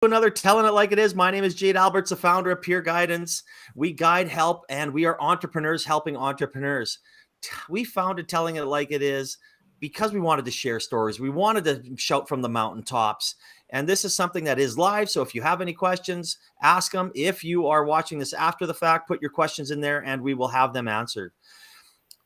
Another Telling It Like It Is. My name is Jade Alberts, the founder of Peer Guidance. We guide, help, and we are entrepreneurs helping entrepreneurs. We founded Telling It Like It Is because we wanted to share stories. We wanted to shout from the mountaintops. And this is something that is live. So if you have any questions, ask them. If you are watching this after the fact, put your questions in there and we will have them answered.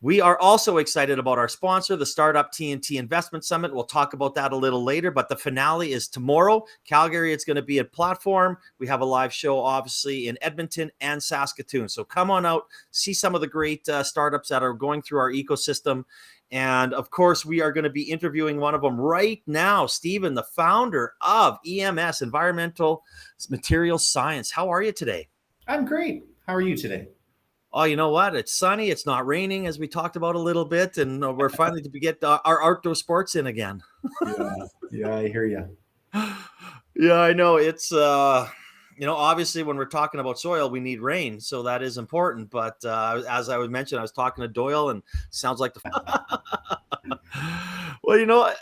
We are also excited about our sponsor, the Startup TNT Investment Summit. We'll talk about that a little later, but the finale is tomorrow. Calgary, it's going to be a platform. We have a live show, obviously, in Edmonton and Saskatoon. So come on out, see some of the great startups that are going through our ecosystem. And of course, we are going to be interviewing one of them right now, Stephen, the founder of EMS, Environmental Material Science. How are you today? I'm great. How are you today? Oh, you know what? It's sunny. It's not raining, as we talked about a little bit, and we're finally to get our outdoor sports in again. Yeah, I hear you. Yeah, I know. It's obviously when we're talking about soil, we need rain, so that is important. But as I was mentioned, I was talking to Doyle, and sounds like well,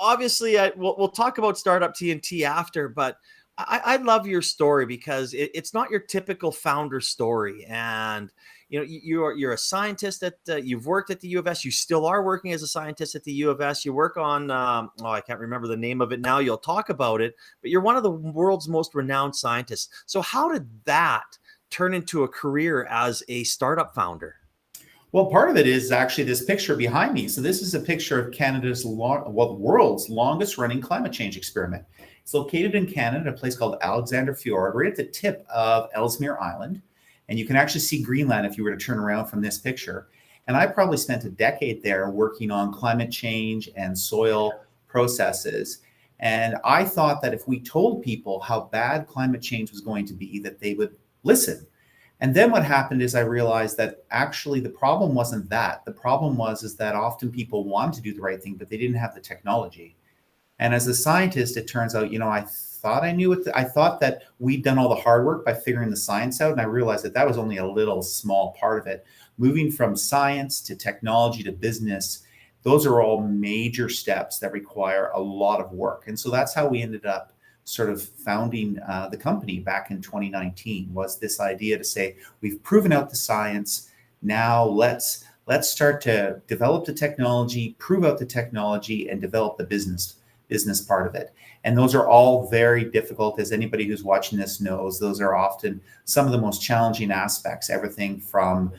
obviously, we'll talk about Startup TNT after, but I love your story because it's not your typical founder story. And you're a scientist you've worked at the U of S. You still are working as a scientist at the U of S. You work on I can't remember the name of it now. You'll talk about it, but you're one of the world's most renowned scientists. So how did that turn into a career as a startup founder? Well, part of it is actually this picture behind me. So this is a picture of the world's longest running climate change experiment. It's located in Canada, a place called Alexander Fjord, right at the tip of Ellesmere Island. And you can actually see Greenland if you were to turn around from this picture. And I probably spent a decade there working on climate change and soil processes. And I thought that if we told people how bad climate change was going to be, that they would listen. And then what happened is I realized that actually the problem wasn't that. The problem is that often people want to do the right thing, but they didn't have the technology. And as a scientist, it turns out, I thought I knew it. I thought that we'd done all the hard work by figuring the science out. And I realized that that was only a little small part of it. Moving from science to technology to business, those are all major steps that require a lot of work. And so that's how we ended up sort of founding the company back in 2019, was this idea to say, we've proven out the science. Now let's start to develop the technology, prove out the technology, and develop the business part of it. And those are all very difficult, as anybody who's watching this knows. Those are often some of the most challenging aspects, everything from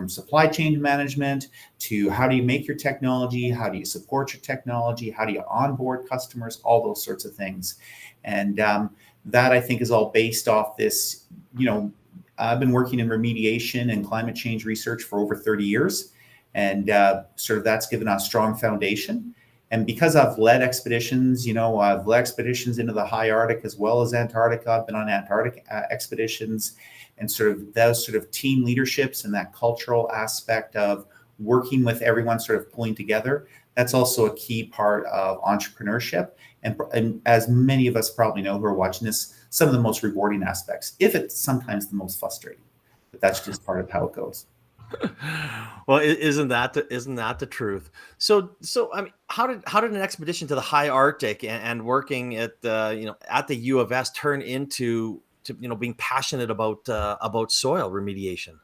supply chain management to how do you make your technology, how do you support your technology, how do you onboard customers, all those sorts of things. And that, I think, is all based off this. I've been working in remediation and climate change research for over 30 years, and sort of that's given us a strong foundation. And because I've led expeditions, I've led expeditions into the high Arctic as well as Antarctica. I've been on Antarctic expeditions, and sort of those sort of team leaderships and that cultural aspect of working with everyone sort of pulling together. That's also a key part of entrepreneurship. And as many of us probably know who are watching this, some of the most rewarding aspects, if it's sometimes the most frustrating, but that's just part of how it goes. Well, isn't that the truth? So I mean, how did an expedition to the high Arctic and working at the U of S turn into being passionate about soil remediation?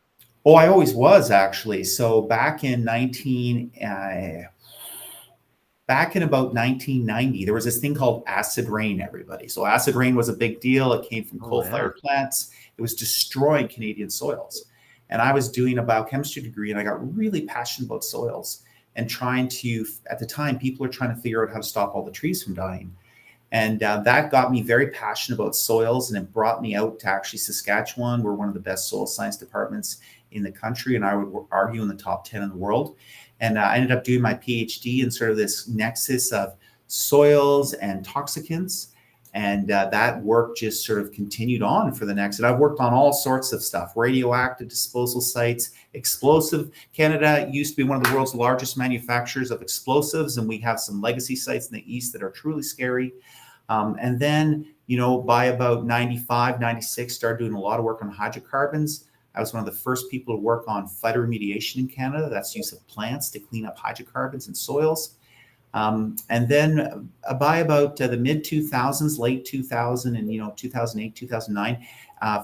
Oh, I always was, actually. So back in about 1990, there was this thing called acid rain, everybody. So acid rain was a big deal. It came from coal-fired plants. It was destroying Canadian soils. And I was doing a biochemistry degree, and I got really passionate about soils and trying to, at the time, people were trying to figure out how to stop all the trees from dying. And that got me very passionate about soils, and it brought me out to actually Saskatchewan. We're one of the best soil science departments in the country, and I would argue in the top 10 in the world. And I ended up doing my PhD in sort of this nexus of soils and toxicants. And that work just sort of continued on for the next. And I've worked on all sorts of stuff: radioactive disposal sites, explosive. Canada used to be one of the world's largest manufacturers of explosives, and we have some legacy sites in the east that are truly scary. And then, by about 95, 96, started doing a lot of work on hydrocarbons. I was one of the first people to work on phytoremediation in Canada. That's use of plants to clean up hydrocarbons in soils. And then by about the mid 2000s, late 2000, and 2008, 2009,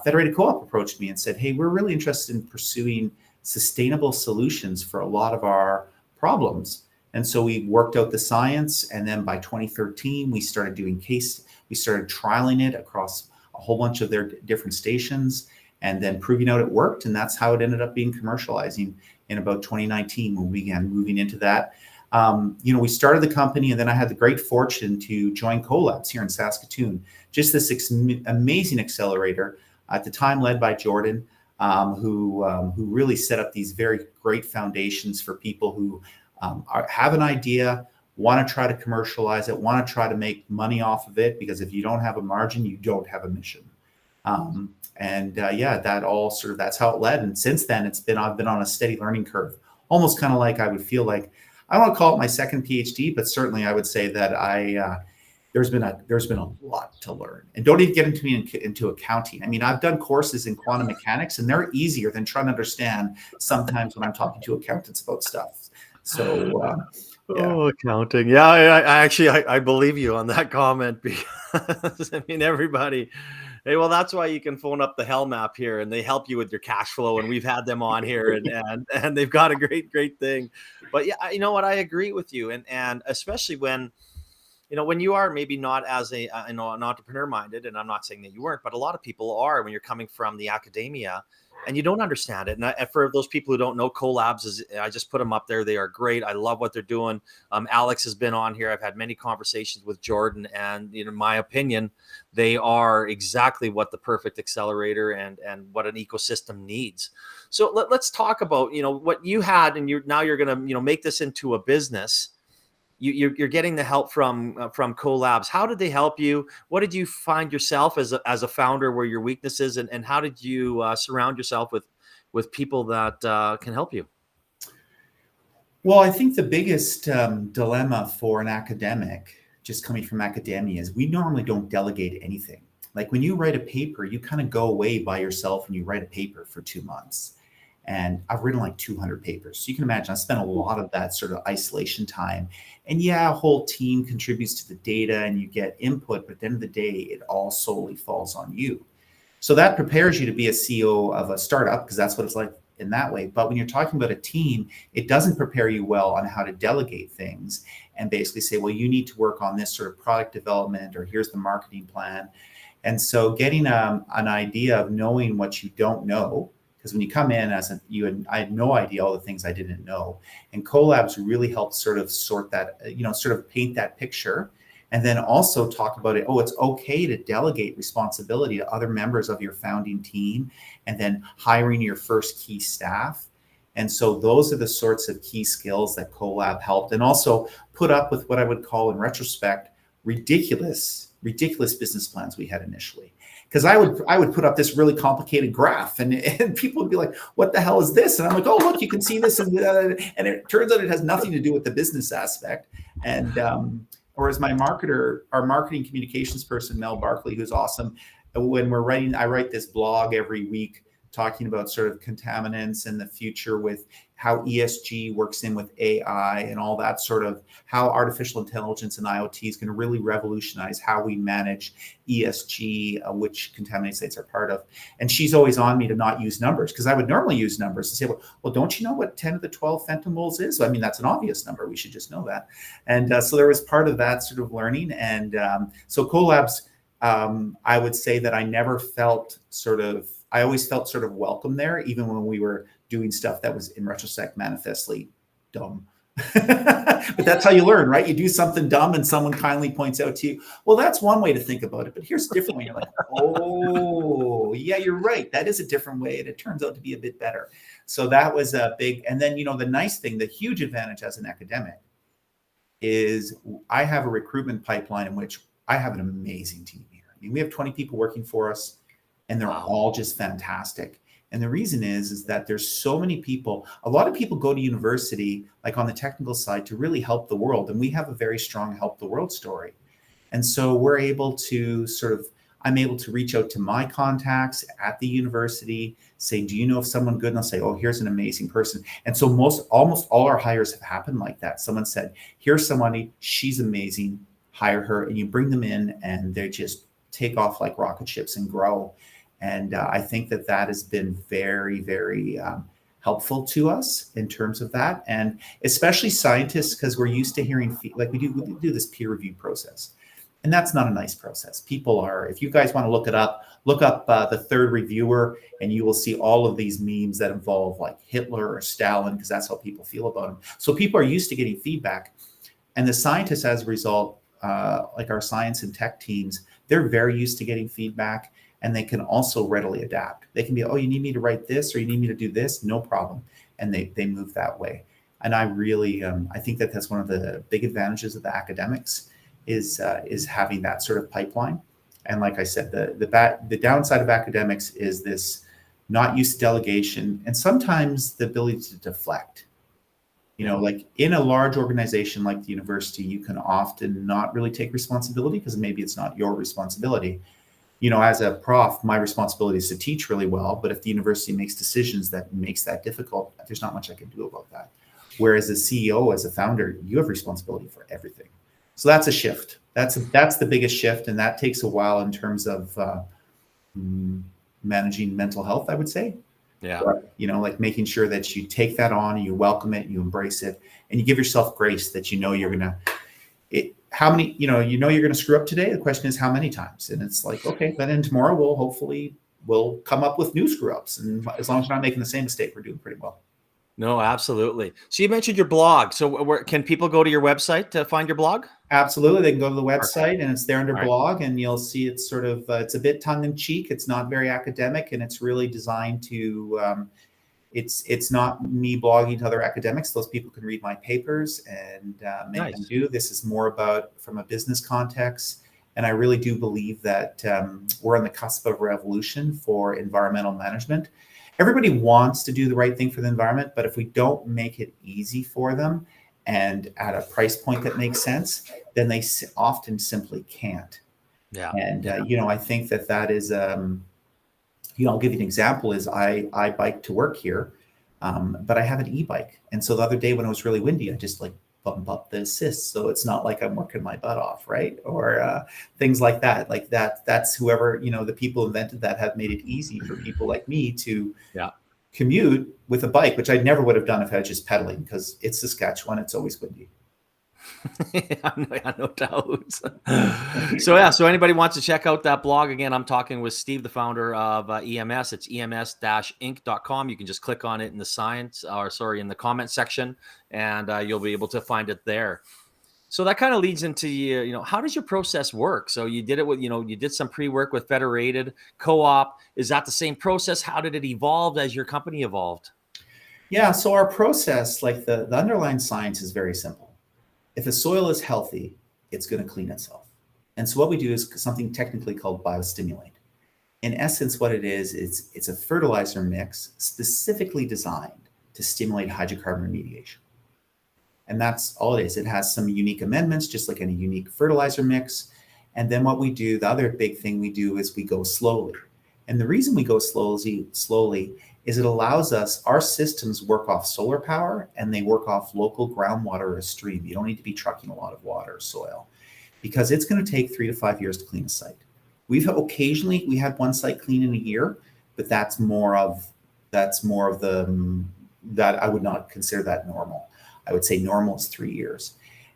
Federated Co-op approached me and said, "Hey, we're really interested in pursuing sustainable solutions for a lot of our problems." And so we worked out the science, and then by 2013, we started trialing it across a whole bunch of their different stations, and then proving out it worked. And that's how it ended up being commercializing in about 2019 when we began moving into that. We started the company, and then I had the great fortune to join Colabs here in Saskatoon, just this amazing accelerator at the time led by Jordan, who really set up these very great foundations for people who have an idea, want to try to commercialize it, want to try to make money off of it, because if you don't have a margin, you don't have a mission. That's how it led. And since then, I've been on a steady learning curve, almost kind of like I would feel like, I don't want to call it my second PhD, but certainly I would say that there's been a lot to learn. And don't even get into accounting. I mean, I've done courses in quantum mechanics, and they're easier than trying to understand sometimes when I'm talking to accountants about stuff. So Oh, accounting. Yeah, I actually I believe you on that comment, because I mean, everybody. Hey, well, that's why you can phone up the Helm app here, and they help you with your cash flow. And we've had them on here, and they've got a great thing. But yeah, you know what? I agree with you, and especially when you are maybe not as an entrepreneur minded, and I'm not saying that you weren't, but a lot of people are when you're coming from the academia and you don't understand it. And for those people who don't know, Colabs I just put them up there. They are great. I love what they're doing. Alex has been on here. I've had many conversations with Jordan, and in my opinion, they are exactly what the perfect accelerator and what an ecosystem needs. So let's talk about what you had, and now you're going to make this into a business. You're getting the help from Colabs. How did they help you? What did you find yourself as a founder, where your weaknesses, and how did you surround yourself with people that can help you? Well, I think the biggest dilemma for an academic just coming from academia is we normally don't delegate anything. Like when you write a paper, you kind of go away by yourself and you write a paper for 2 months. And I've written like 200 papers. So you can imagine I spent a lot of that sort of isolation time. And yeah, a whole team contributes to the data and you get input, but at the end of the day, it all solely falls on you. So that prepares you to be a CEO of a startup, because that's what it's like in that way. But when you're talking about a team, it doesn't prepare you well on how to delegate things and basically say, well, you need to work on this sort of product development, or here's the marketing plan. And so getting an idea of knowing what you don't know, because when you come in I had no idea all the things I didn't know. And Colabs really helped sort of sort that, sort of paint that picture. And then also talk about it. Oh, it's okay to delegate responsibility to other members of your founding team, and then hiring your first key staff. And so those are the sorts of key skills that Colab helped, and also put up with what I would call, in retrospect, ridiculous business plans we had initially. Because I would put up this really complicated graph, and people would be like, "What the hell is this?" And I'm like, "Oh, look, you can see this," and it turns out it has nothing to do with the business aspect. And whereas our marketing communications person, Mel Barkley, who's awesome, when I write this blog every week talking about sort of contaminants and the future with how ESG works in with AI and all that, sort of how artificial intelligence and IoT is going to really revolutionize how we manage ESG, which contaminated sites are part of. And she's always on me to not use numbers, because I would normally use numbers and say, well, don't you know what 10 to the 12 femtomoles is? I mean, that's an obvious number. We should just know that. And so there was part of that sort of learning. And so Colabs, I would say that I always felt sort of welcome there, even when we were doing stuff that was, in retrospect, manifestly dumb. But that's how you learn, right? You do something dumb and someone kindly points out to you, well, that's one way to think about it, but here's a different way. You're like, oh, yeah, you're right. That is a different way. And it turns out to be a bit better. So that was a big, and then, the nice thing, the huge advantage as an academic is I have a recruitment pipeline in which I have an amazing team here. I mean, we have 20 people working for us, and they're all just fantastic. And the reason is that there's so many people. A lot of people go to university, like on the technical side, to really help the world. And we have a very strong help the world story. And so we're able to I'm able to reach out to my contacts at the university, say, do you know of someone good? And I'll say, oh, here's an amazing person. And so almost all our hires have happened like that. Someone said, here's somebody, she's amazing, hire her. And you bring them in and they just take off like rocket ships and grow. And I think that has been very, very helpful to us in terms of that. And especially scientists, because we're used to hearing, like we do this peer review process. And that's not a nice process. People are, if you guys want to look up the third reviewer, and you will see all of these memes that involve like Hitler or Stalin, because that's how people feel about them. So people are used to getting feedback. And the scientists, as a result, like our science and tech teams, they're very used to getting feedback, and they can also readily adapt. They can be, oh, you need me to write this, or you need me to do this, no problem. And they move that way. And I really, I think that's one of the big advantages of the academics is having that sort of pipeline. And like I said, the downside of academics is this not use delegation, and sometimes the ability to deflect. Like in a large organization like the university, you can often not really take responsibility because maybe it's not your responsibility. As a prof, my responsibility is to teach really well, but if the university makes decisions that makes that difficult, there's not much I can do about that. Whereas as a CEO, as a founder, you have responsibility for everything. So that's a shift. That's the biggest shift, and that takes a while in terms of managing mental health, I would say. Yeah. But, like making sure that you take that on, you welcome it, you embrace it, and you give yourself grace that you're gonna. How many? You're gonna screw up today. The question is how many times, and it's like, okay, then tomorrow we'll come up with new screw ups, and as long as we're not making the same mistake, we're doing pretty well. No, absolutely. So you mentioned your blog. So can people go to your website to find your blog? Absolutely. They can go to the website and it's there under All right. blog, and you'll see it's sort of, it's a bit tongue in cheek. It's not very academic, and it's really designed to, it's not me blogging to other academics. Those people can read my papers and make them do. This is more about from a business context. And I really do believe that we're on the cusp of a revolution for environmental management. Everybody wants to do the right thing for the environment, but if we don't make it easy for them and at a price point that makes sense, then they often simply can't. Yeah. And, I think that is, I'll give you an example is I bike to work here, but I have an e-bike. And so the other day when it was really windy, I just like bump up the assist. So it's not like I'm working my butt off, right? Or things like that. Like that's whoever, the people invented that have made it easy for people like me to commute with a bike, which I never would have done if I was just pedaling, because it's Saskatchewan, it's always windy. No doubt. So anybody wants to check out that blog, again, I'm talking with Steve, the founder of EMS. It's ems-inc.com. You can just click on it in the comment section, and you'll be able to find it there. So that kind of leads into, how does your process work? So you did it with, you did some pre-work with Federated Co-op. Is that the same process? How did it evolve as your company evolved? Yeah, so our process, like the underlying science is very simple. If the soil is healthy, it's going to clean itself. And so what we do is something technically called biostimulate. In essence, what it is, it's a fertilizer mix specifically designed to stimulate hydrocarbon remediation. And that's all it is. It has some unique amendments, just like any unique fertilizer mix. And then what we do, the other big thing we do is we go slowly. And the reason we go slowly is it allows us, our systems work off solar power and they work off local groundwater or a stream. You don't need to be trucking a lot of water or soil, because it's going to take 3 to 5 years to clean a site. We had one site clean in a year, but that's more of that I would not consider that normal. I would say normal is 3 years.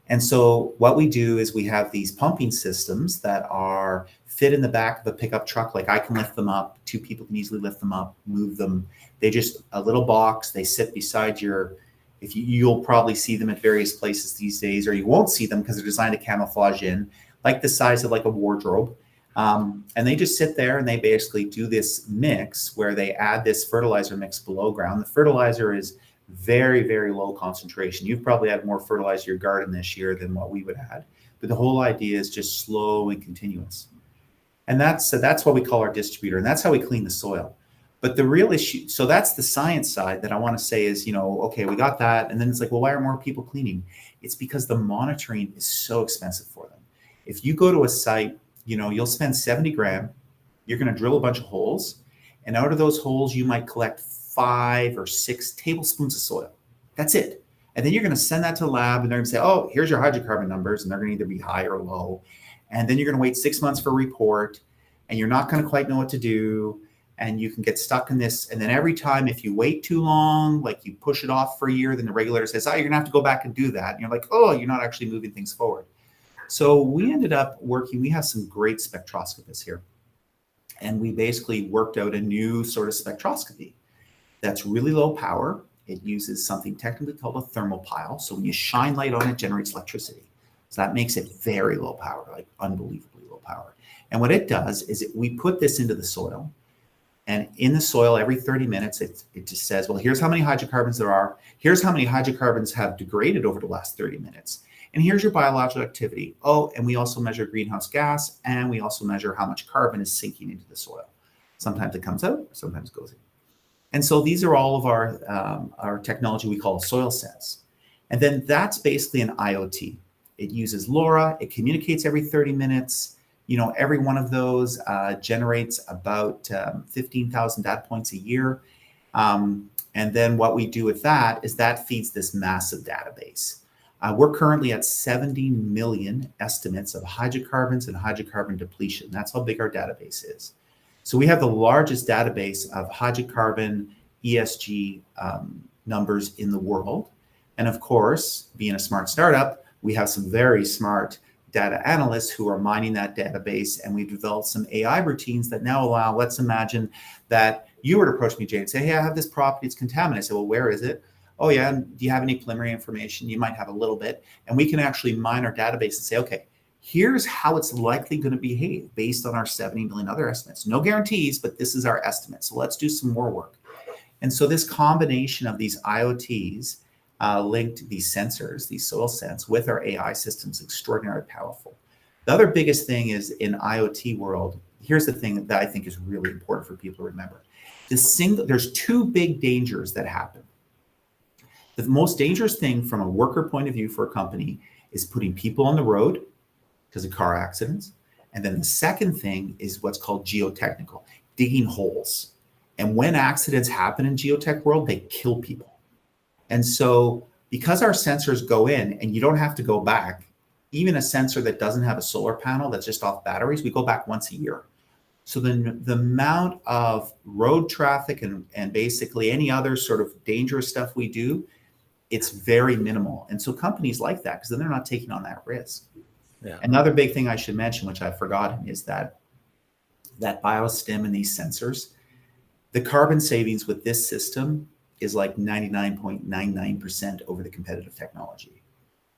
And so what we do is we have these pumping systems that are fit in the back of a pickup truck. Like I can lift them up. 2 people can easily lift them up, move them. They just a little box. They sit beside you'll probably see them at various places these days, or you won't see them because they're designed to camouflage in, like the size of like a wardrobe. And they just sit there and they basically do this mix where they add this fertilizer mix below ground. The fertilizer is very, very low concentration. You've probably had more fertilizer in your garden this year than what we would have had. But the whole idea is just slow and continuous. And that's what we call our distributor. And that's how we clean the soil. But the real issue, so that's the science side that I want to say is, okay, we got that. And then it's like, well, why are more people cleaning? It's because the monitoring is so expensive for them. If you go to a site, you'll spend $70 grand you're going to drill a bunch of holes. And out of those holes, you might collect 5 or 6 tablespoons of soil. That's it. And then you're going to send that to the lab, and they're going to say, oh, here's your hydrocarbon numbers. And they're going to either be high or low. And then you're going to wait 6 months for a report, and you're not going to quite know what to do. And you can get stuck in this. And then every time, if you wait too long, like you push it off for a year, then the regulator says, oh, you're going to have to go back and do that. And you're like, oh, you're not actually moving things forward. So we ended up working, we have some great spectroscopists here. And we basically worked out a new sort of spectroscopy that's really low power. It uses something technically called a thermal pile. So when you shine light on it, it generates electricity. So that makes it very low power, like unbelievably low power. And what it does is we put this into the soil. And in the soil, every 30 minutes, it just says, well, here's how many hydrocarbons there are. Here's how many hydrocarbons have degraded over the last 30 minutes. And here's your biological activity. Oh, and we also measure greenhouse gas, and we also measure how much carbon is sinking into the soil. Sometimes it comes out, sometimes it goes in. And so these are all of our technology we call soil sense. And then that's basically an IoT. It uses LoRa. It communicates every 30 minutes. You know, every one of those generates about 15,000 data points a year. And then what we do with that is that feeds this massive database. We're currently at 70 million estimates of hydrocarbons and hydrocarbon depletion. That's how big our database is. So we have the largest database of hydrocarbon ESG numbers in the world. And of course, being a smart startup, we have some very smart data analysts who are mining that database, and we've developed some AI routines that now allow, let's imagine that you were to approach me, Jay, and say, hey, I have this property, it's contaminated. I say, well, where is it? Oh yeah, and do you have any preliminary information? You might have a little bit. And we can actually mine our database and say, okay, here's how it's likely going to behave based on our 70 million other estimates. No guarantees, but this is our estimate. So let's do some more work. And so this combination of these IoTs linked these sensors, these soil sense, with our AI systems, extraordinarily powerful. The other biggest thing is in IoT world, here's the thing that I think is really important for people to remember. There's 2 big dangers that happen. The most dangerous thing from a worker point of view for a company is putting people on the road because of car accidents. And then the second thing is what's called geotechnical, digging holes. And when accidents happen in geotech world, they kill people. And so because our sensors go in and you don't have to go back, even a sensor that doesn't have a solar panel that's just off batteries, we go back once a year. So then the amount of road traffic and basically any other sort of dangerous stuff we do, it's very minimal. And so companies like that because then they're not taking on that risk. Yeah. Another big thing I should mention, which I've forgotten, is that biostim and these sensors, the carbon savings with this system is like 99.99% over the competitive technology.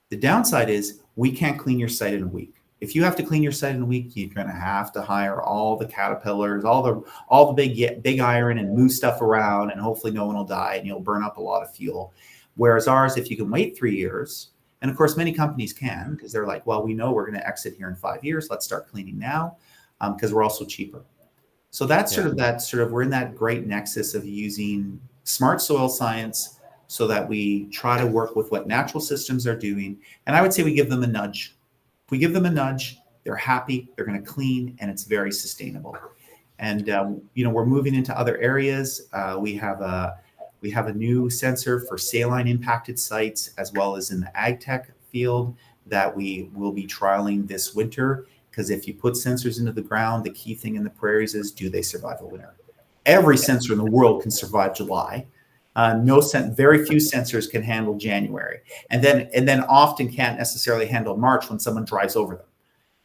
The downside is we can't clean your site in a week. If you have to clean your site in a week, you're going to have to hire all the caterpillars, all the big iron and move stuff around, and hopefully no one will die and you'll burn up a lot of fuel. Whereas ours, if you can wait 3 years, and of course many companies can because they're like, well, we know we're going to exit here in 5 years. Let's start cleaning now because we're also cheaper. So that's sort of we're in that great nexus of using smart soil science so that we try to work with what natural systems are doing. And I would say we give them a nudge. If we give them a nudge, they're happy, they're going to clean, and it's very sustainable. And, we're moving into other areas. We have a new sensor for saline impacted sites, as well as in the ag tech field that we will be trialing this winter. Because if you put sensors into the ground, the key thing in the prairies is, do they survive a winter? Every sensor in the world can survive July. Very few sensors can handle January, and then often can't necessarily handle March when someone drives over them.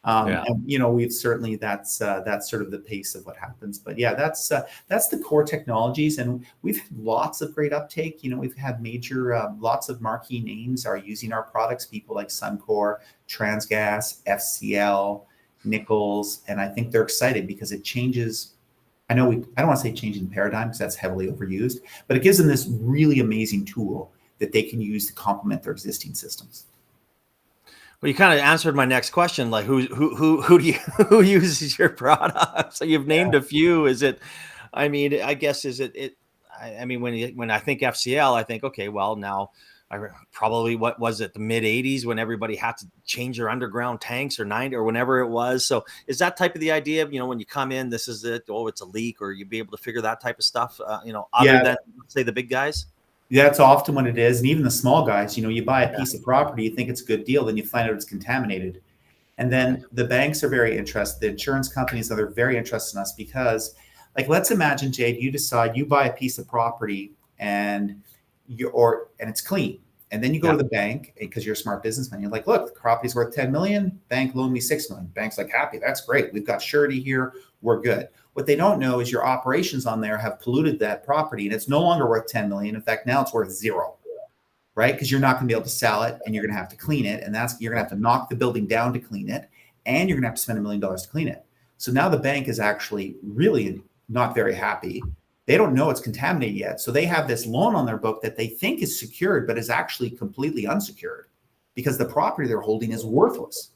And we've certainly that's sort of the pace of what happens. But yeah, that's the core technologies, and we've had lots of great uptake. We've had major lots of marquee names are using our products. People like Suncor, Transgas, FCL, Nichols, and I think they're excited because it changes. I don't want to say changing the paradigm because that's heavily overused, but it gives them this really amazing tool that they can use to complement their existing systems. Well, you kind of answered my next question, like who uses your product? So you've named a few. Is it? I mean, I guess when I think FCL, I think okay, well now probably, what was it, the mid 80s, when everybody had to change their underground tanks, or 90, or whenever it was. So is that type of the idea of, when you come in, this is it, oh, it's a leak, or you'd be able to figure that type of stuff, other than, say, the big guys? That's often what it is. And even the small guys, you buy a piece of property, you think it's a good deal, then you find out it's contaminated. And then the banks are very interested. The insurance companies are very interested in us because, like, let's imagine, Jade, you decide you buy a piece of property and it's clean. And then you go to the bank because you're a smart businessman. You're like, look, the property's worth 10 million. Bank loaned me 6 million. Bank's like, happy. That's great. We've got surety here. We're good. What they don't know is your operations on there have polluted that property, and it's no longer worth 10 million. In fact, now it's worth 0, right? Because you're not going to be able to sell it, and you're going to have to clean it. And you're going to have to knock the building down to clean it. And you're going to have to spend $1 million to clean it. So now the bank is actually really not very happy. They don't know it's contaminated yet. So they have this loan on their book that they think is secured, but is actually completely unsecured because the property they're holding is worthless.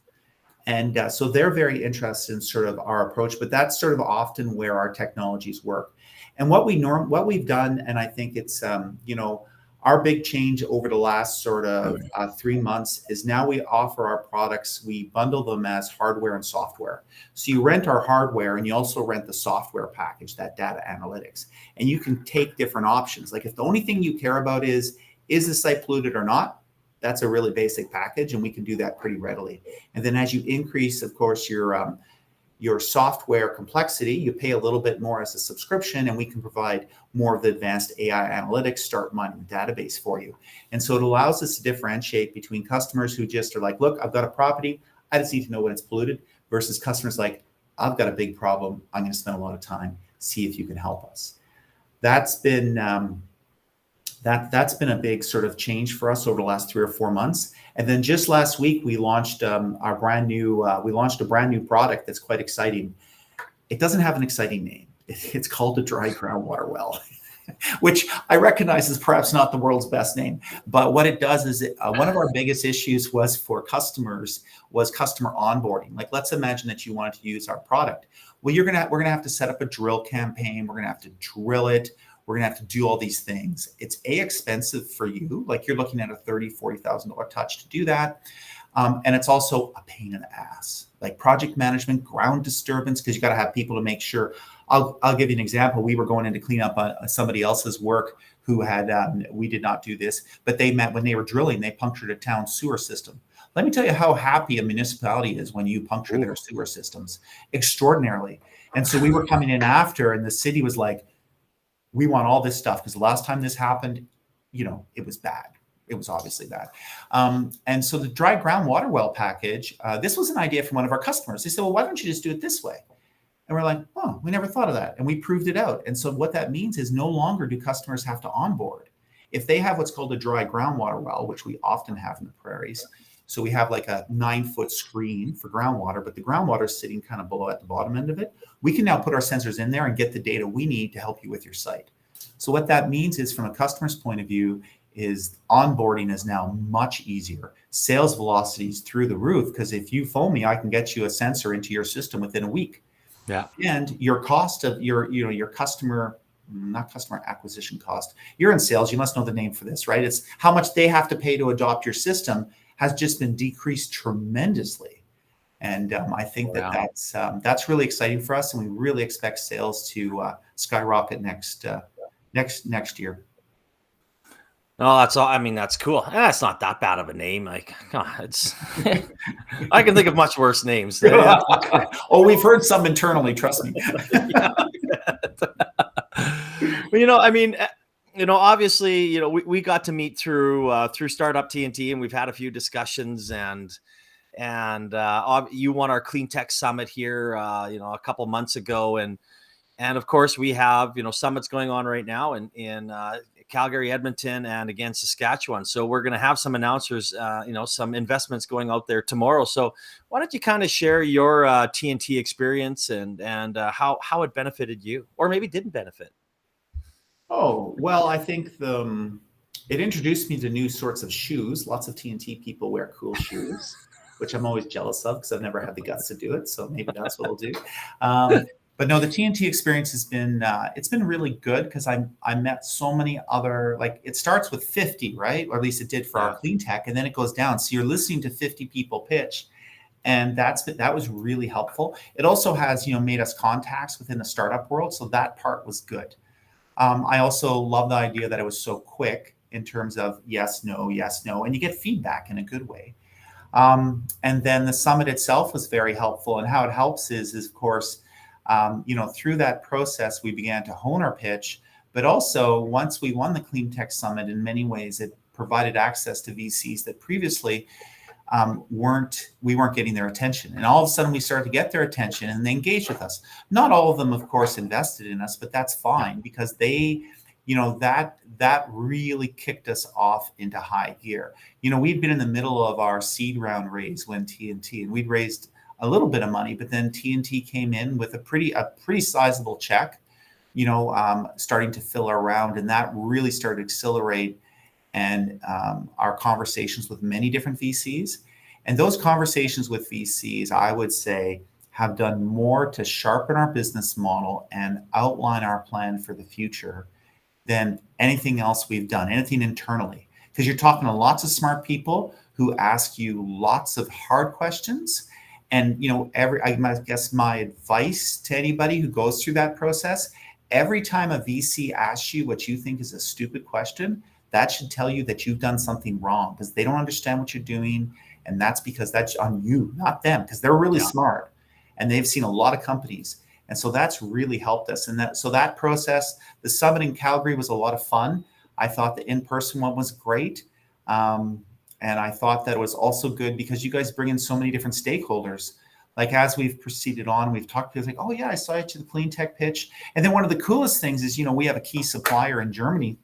And so they're very interested in sort of our approach, but that's sort of often where our technologies work. And what we've done, and I think it's, our big change over the last sort of 3 months is now we offer our products, we bundle them as hardware and software. So you rent our hardware and you also rent the software package, that data analytics. And you can take different options. Like if the only thing you care about is the site polluted or not, that's a really basic package, and we can do that pretty readily. And then as you increase, of course, your software complexity, you pay a little bit more as a subscription, and we can provide more of the advanced AI analytics, start mining the database for you. And so it allows us to differentiate between customers who just are like, look, I've got a property, I just need to know when it's polluted, versus customers like, I've got a big problem, I'm going to spend a lot of time, see if you can help us. That's been that's been a big sort of change for us over the last 3 or 4 months. And then just last week, we launched a brand new product that's quite exciting. It doesn't have an exciting name. It's called a dry groundwater well, which I recognize is perhaps not the world's best name. But what it does is one of our biggest issues was for customers was customer onboarding. Like, let's imagine that you wanted to use our product. Well, we're gonna have to set up a drill campaign. We're gonna have to drill it. We're going to have to do all these things. It's expensive for you. Like, you're looking at a $30,000, $40,000 touch to do that. And it's also a pain in the ass, like project management, ground disturbance, because you got to have people to make sure. I'll give you an example. We were going in to clean up somebody else's work who had, we did not do this, but when they were drilling, they punctured a town sewer system. Let me tell you how happy a municipality is when you puncture their sewer systems, extraordinarily. And so we were coming in after, and the city was like, we want all this stuff because the last time this happened, it was bad. It was obviously bad. And so the dry groundwater well package, this was an idea from one of our customers. They said, well, why don't you just do it this way? And we're like, oh, we never thought of that. And we proved it out. And so what that means is no longer do customers have to onboard. If they have what's called a dry groundwater well, which we often have in the prairies, so we have like a 9-foot screen for groundwater, but the groundwater is sitting kind of below at the bottom end of it. We can now put our sensors in there and get the data we need to help you with your site. So what that means is, from a customer's point of view, is onboarding is now much easier. Sales velocity is through the roof, because if you phone me, I can get you a sensor into your system within a week. Yeah. And your cost of your customer, not customer acquisition cost, you're in sales, you must know the name for this, right? It's how much they have to pay to adopt your system has just been decreased tremendously. And I think that's really exciting for us, and we really expect sales to skyrocket next year. No, that's all. I mean, that's cool. That's not that bad of a name. Like, it's I can think of much worse names. Oh, we've heard some internally. Trust me. Well, I mean, obviously, we got to meet through Startup TNT, and we've had a few discussions, and you won our Clean Tech Summit here, a couple months ago, and of course we have summits going on right now in Calgary, Edmonton, and again Saskatchewan. So we're going to have some announcers, some investments going out there tomorrow. So why don't you kind of share your TNT experience and how it benefited you, or maybe didn't benefit? Oh, well, I think it introduced me to new sorts of shoes. Lots of TNT people wear cool shoes, which I'm always jealous of because I've never had the guts to do it. So maybe that's what I'll do. But no, the TNT experience has been it's been really good because I met so many other, like, it starts with 50, right? Or at least it did for our Yeah. clean tech, and then it goes down. So you're listening to 50 people pitch, and that was really helpful. It also has, made us contacts within the startup world, so that part was good. I also love the idea that it was so quick in terms of yes, no, and you get feedback in a good way. And then the summit itself was very helpful. And how it helps is of course, through that process, we began to hone our pitch. But also, once we won the Clean Tech Summit, in many ways, it provided access to VCs that previously we weren't getting their attention. And all of a sudden, we started to get their attention, and they engaged with us. Not all of them, of course, invested in us, but that's fine because they, that really kicked us off into high gear. We'd been in the middle of our seed round raise when TNT, and we'd raised a little bit of money, but then TNT came in with a pretty sizable check, starting to fill our round, and that really started to accelerate and our conversations with many different VCs. And those conversations with VCs, I would say, have done more to sharpen our business model and outline our plan for the future than anything else we've done, anything internally. Because you're talking to lots of smart people who ask you lots of hard questions. And, I guess my advice to anybody who goes through that process, every time a VC asks you what you think is a stupid question, that should tell you that you've done something wrong because they don't understand what you're doing. And that's because that's on you, not them, because they're really smart and they've seen a lot of companies. And so that's really helped us. And that process, the summit in Calgary was a lot of fun. I thought the in-person one was great. And I thought that it was also good because you guys bring in so many different stakeholders. Like as we've proceeded on, we've talked to people like, oh yeah, I saw you to the clean tech pitch. And then one of the coolest things is, we have a key supplier in Germany.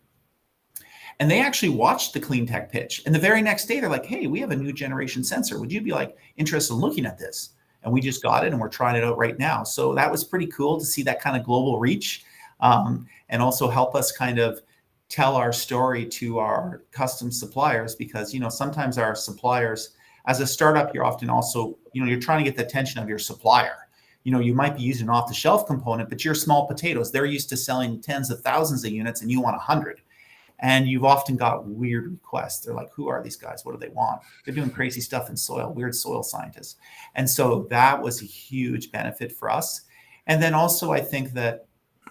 And they actually watched the clean tech pitch. And the very next day, they're like, hey, we have a new generation sensor. Would you be interested in looking at this? And we just got it and we're trying it out right now. So that was pretty cool to see that kind of global reach, and also help us kind of tell our story to our custom suppliers because, sometimes our suppliers, as a startup, you're often also, you're trying to get the attention of your supplier. You might be using an off the shelf component, but you're small potatoes. They're used to selling tens of thousands of units and you want 100. And you've often got weird requests. They're like, who are these guys? What do they want? They're doing crazy stuff in soil, weird soil scientists. And so that was a huge benefit for us. And then also, I think that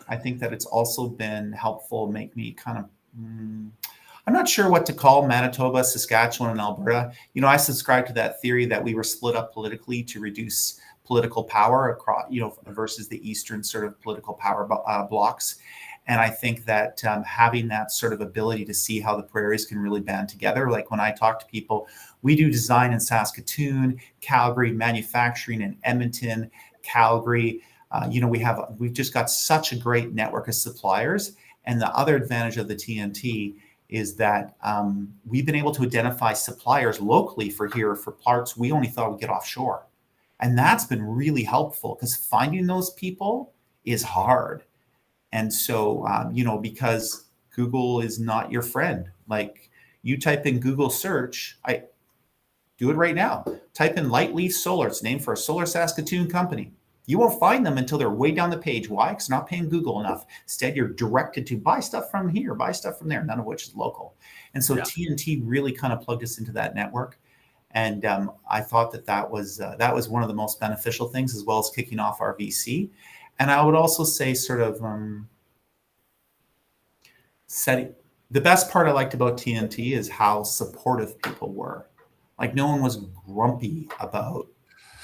it's also been helpful, make me kind of, I'm not sure what to call Manitoba, Saskatchewan, and Alberta. I subscribe to that theory that we were split up politically to reduce political power across, versus the Eastern sort of political power blocks. And I think that having that sort of ability to see how the prairies can really band together, like when I talk to people, we do design in Saskatoon, Calgary, manufacturing in Edmonton, Calgary. We've just got such a great network of suppliers. And the other advantage of the TNT is that we've been able to identify suppliers locally for parts we only thought would get offshore. And that's been really helpful because finding those people is hard. And so, because Google is not your friend. Like you type in Google search, I do it right now. Type in Lightleaf Solar. It's named for a Solar Saskatoon company. You won't find them until they're way down the page. Why? Because not paying Google enough. Instead, you're directed to buy stuff from here, buy stuff from there, none of which is local. And so TNT really kind of plugged us into that network. And I thought that was one of the most beneficial things, as well as kicking off our VC. And I would also say sort of the best part I liked about TNT is how supportive people were. Like no one was grumpy about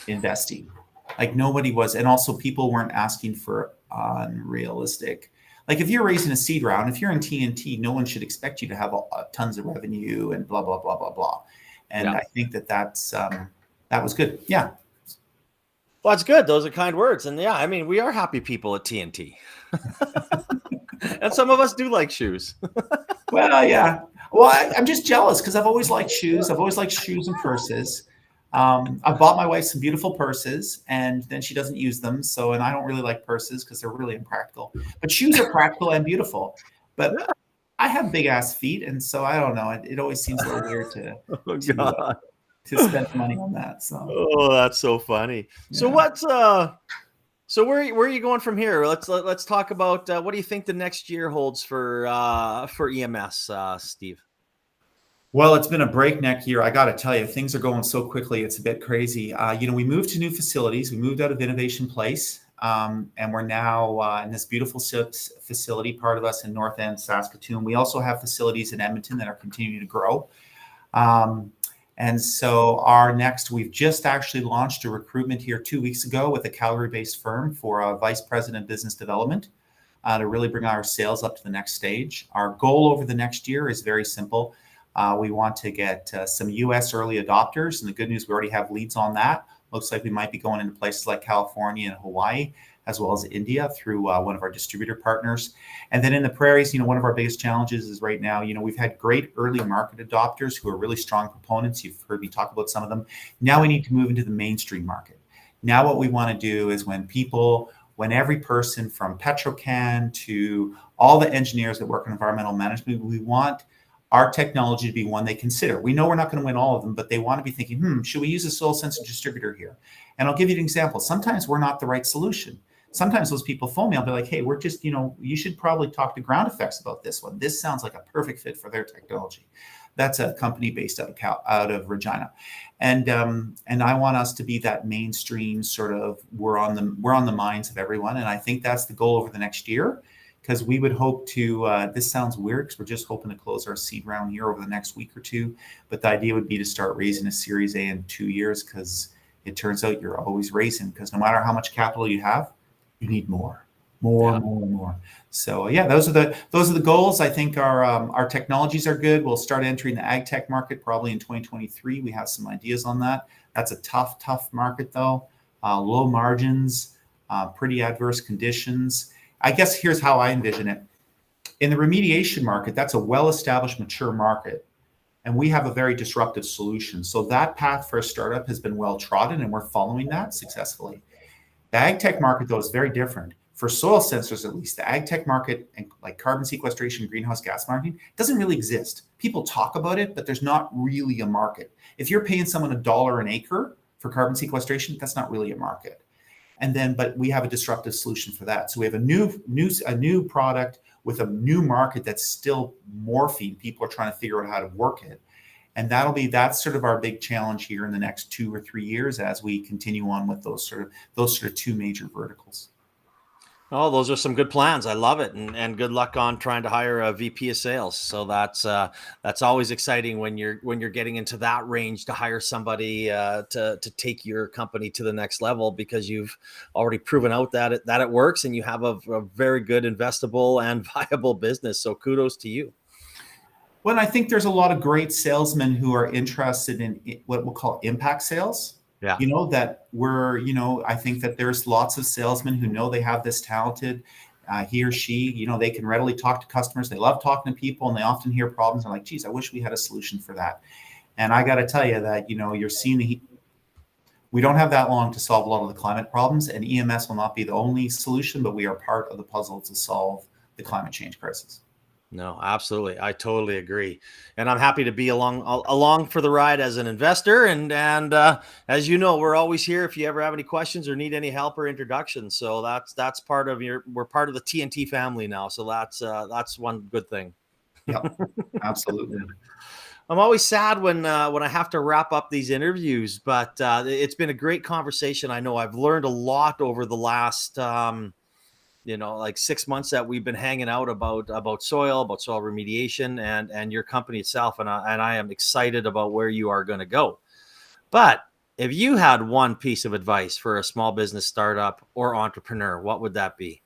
investing. Like nobody was. And also people weren't asking for unrealistic. Like if you're raising a seed round, if you're in TNT, no one should expect you to have tons of revenue and blah, blah, blah, blah, blah. And I think that was good. Yeah. Well, that's good. Those are kind words. And we are happy people at TNT. And some of us do like shoes. Well, yeah. Well, I'm just jealous because I've always liked shoes. I've always liked shoes and purses. I've bought my wife some beautiful purses and then she doesn't use them. And I don't really like purses because they're really impractical. But shoes are practical and beautiful. But I have big ass feet. And so I don't know. It always seems a little weird to spend money on that. So that's so funny. Yeah. So So where are you going from here? Let's talk about what do you think the next year holds for EMS, Steve? Well, it's been a breakneck year. I got to tell you, things are going so quickly. It's a bit crazy. We moved to new facilities. We moved out of Innovation Place, and we're now in this beautiful facility, part of us in North End, Saskatoon. We also have facilities in Edmonton that are continuing to grow. And so we've just actually launched a recruitment here 2 weeks ago with a Calgary-based firm for a vice president of business development to really bring our sales up to the next stage. Our goal over the next year is very simple. We want to get some US early adopters. And the good news, we already have leads on that. Looks like we might be going into places like California and Hawaii, as well as India through one of our distributor partners. And then in the prairies, one of our biggest challenges is right now, we've had great early market adopters who are really strong proponents. You've heard me talk about some of them. Now we need to move into the mainstream market. Now what we want to do is when every person from Petrocan to all the engineers that work in environmental management, we want our technology to be one they consider. We know we're not going to win all of them, but they want to be thinking, should we use a soil sensor distributor here? And I'll give you an example. Sometimes we're not the right solution. Sometimes those people phone me, I'll be like, hey, we're just, you should probably talk to Ground Effects about this one. This sounds like a perfect fit for their technology. That's a company based out of Regina. And I want us to be that mainstream sort of, we're on the minds of everyone. And I think that's the goal over the next year. Because we would hope to, this sounds weird because we're just hoping to close our seed round here over the next week or two. But the idea would be to start raising a Series A in 2 years because it turns out you're always raising because no matter how much capital you have, you need more. So yeah, those are the goals. I think our technologies are good. We'll start entering the ag tech market probably in 2023. We have some ideas on that. That's a tough market though. Low margins, pretty adverse conditions. I guess here's how I envision it. In the remediation market, that's a well-established, mature market, and we have a very disruptive solution. So that path for a startup has been well-trodden, and we're following that successfully. The ag tech market, though, is very different. For soil sensors, at least, the ag tech market, and like carbon sequestration, greenhouse gas marketing, doesn't really exist. People talk about it, but there's not really a market. If you're paying someone $1 an acre for carbon sequestration, that's not really a market. But we have a disruptive solution for that. So we have a new product with a new market that's still morphing. People are trying to figure out how to work it. And that's sort of our big challenge here in the next 2 or 3 years as we continue on with those sort of two major verticals. Oh, those are some good plans. I love it, and good luck on trying to hire a VP of sales. So that's always exciting when you're getting into that range to hire somebody to take your company to the next level because you've already proven out that it works and you have a very good investable and viable business. So kudos to you. Well, I think there's a lot of great salesmen who are interested in what we'll call impact sales. Yeah. I think that there's lots of salesmen who know they have this talented, he or she, they can readily talk to customers. They love talking to people and they often hear problems. They're like, geez, I wish we had a solution for that. And I got to tell you that, you're seeing we don't have that long to solve a lot of the climate problems, and EMS will not be the only solution, but we are part of the puzzle to solve the climate change crisis. No, absolutely. I totally agree. And I'm happy to be along for the ride as an investor. And as you know, we're always here if you ever have any questions or need any help or introduction. So that's part of we're part of the TNT family now. So that's one good thing. Yeah, absolutely. I'm always sad when I have to wrap up these interviews, but it's been a great conversation. I know I've learned a lot over the last, like 6 months that we've been hanging out about soil remediation and your company itself. And I am excited about where you are going to go. But if you had one piece of advice for a small business startup or entrepreneur, what would that be?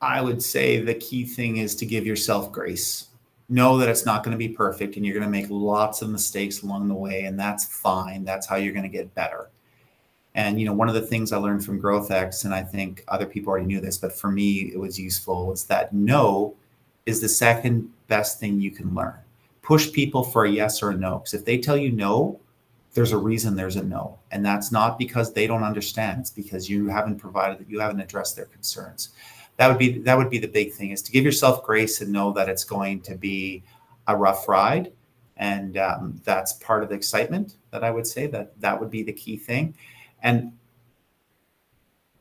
I would say the key thing is to give yourself grace. Know that it's not going to be perfect and you're going to make lots of mistakes along the way, and that's fine. That's how you're going to get better. And, one of the things I learned from GrowthX, and I think other people already knew this, but for me, it was useful, is that no is the second best thing you can learn. Push people for a yes or a no. Because if they tell you no, there's a reason there's a no. And that's not because they don't understand. It's because you haven't addressed their concerns. That would be the big thing, is to give yourself grace and know that it's going to be a rough ride. And that's part of the excitement that I would say that would be the key thing. And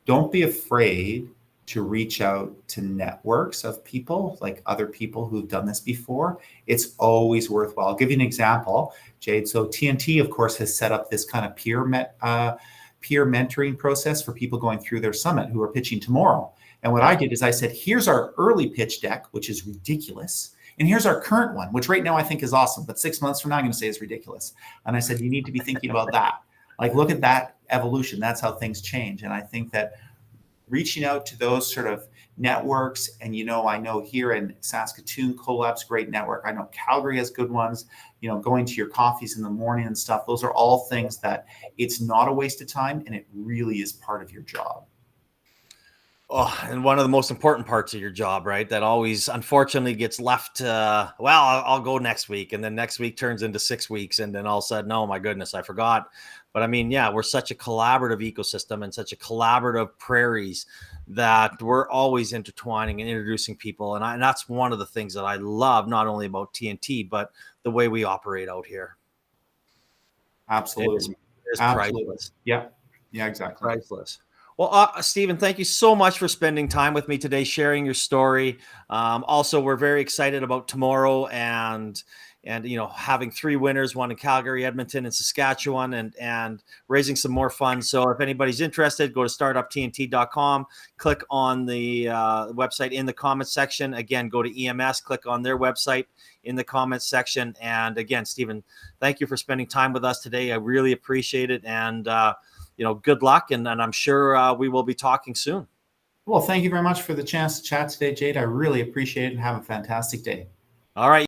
don't be afraid to reach out to networks of people, like other people who've done this before. It's always worthwhile. I'll give you an example, Jade. So TNT, of course, has set up this kind of peer mentoring process for people going through their summit who are pitching tomorrow. And what I did is I said, here's our early pitch deck, which is ridiculous. And here's our current one, which right now I think is awesome. But 6 months from now, I'm going to say is ridiculous. And I said, you need to be thinking about that. Like, look at that evolution. That's how things change. And I think that reaching out to those sort of networks, and I know here in Saskatoon, Colabs, great network. I know Calgary has good ones. Going to your coffees in the morning and stuff. Those are all things that it's not a waste of time, and it really is part of your job. Oh, and one of the most important parts of your job, right? That always, unfortunately, gets left. I'll go next week, and then next week turns into 6 weeks, and then all of a sudden, oh my goodness, I forgot. But I mean, yeah, we're such a collaborative ecosystem and such a collaborative prairies that we're always intertwining and introducing people, and that's one of the things that I love, not only about TNT, but the way we operate out here. Absolutely, it's priceless. Yeah, exactly. Priceless. Well, Stephen, thank you so much for spending time with me today, sharing your story. Also, we're very excited about tomorrow and having 3 winners, one in Calgary, Edmonton, and Saskatchewan, and raising some more funds. So if anybody's interested, go to startuptnt.com, click on the website in the comments section. Again, go to EMS, click on their website in the comments section. And again, Stephen, thank you for spending time with us today. I really appreciate it. And good luck, and I'm sure we will be talking soon. Well, thank you very much for the chance to chat today, Jade. I really appreciate it, and have a fantastic day. All right.